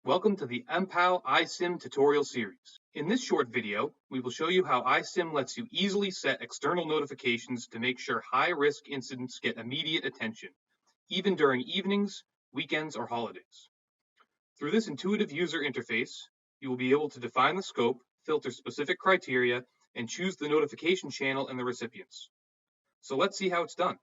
Welcome to the empow i-SIEM tutorial series. In this short video, we will show you how i-SIEM lets you easily set external notifications to make sure high-risk incidents get immediate attention, even during evenings, weekends, or holidays. Through this intuitive user interface, you will be able to define the scope, filter specific criteria, and choose the notification channel and the recipients. So let's see how it's done.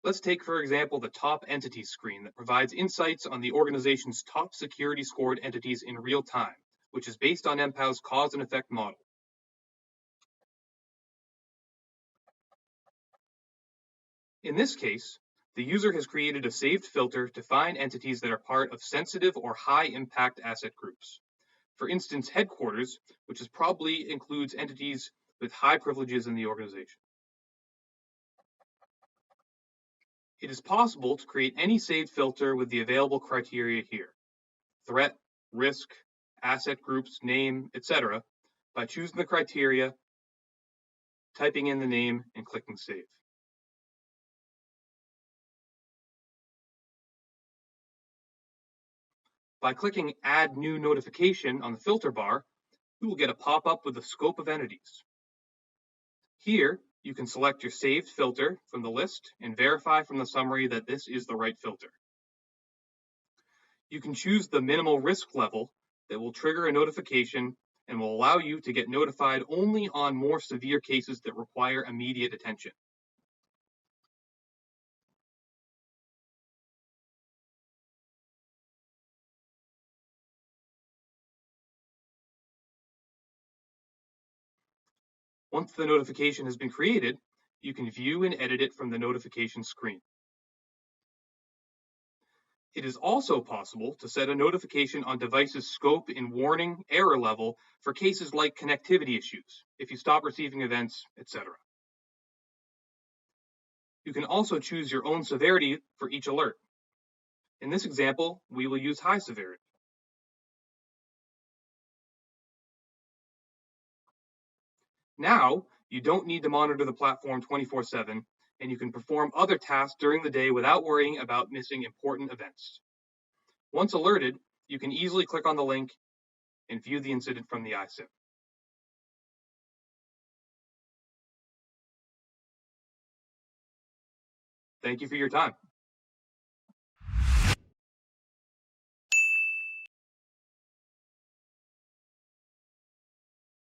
Let's take, for example, the top entities screen that provides insights on the organization's top security scored entities in real time, which is based on empow's cause and effect model. In this case, the user has created a saved filter to find entities that are part of sensitive or high impact asset groups. For instance, headquarters, which probably includes entities with high privileges in the organization. It is possible to create any saved filter with the available criteria here: threat, risk, asset groups, name, etc., by choosing the criteria, typing in the name, and clicking Save. By clicking Add New Notification on the filter bar, you will get a pop-up with the scope of entities. Here, you can select your saved filter from the list and verify from the summary that this is the right filter. You can choose the minimal risk level that will trigger a notification and will allow you to get notified only on more severe cases that require immediate attention. Once the notification has been created, you can view and edit it from the notification screen. It is also possible to set a notification on device's scope and warning error level for cases like connectivity issues, if you stop receiving events, etc. You can also choose your own severity for each alert. In this example, we will use high severity. Now, you don't need to monitor the platform 24/7, and you can perform other tasks during the day without worrying about missing important events. Once alerted, you can easily click on the link and view the incident from the i-SIEM. Thank you for your time.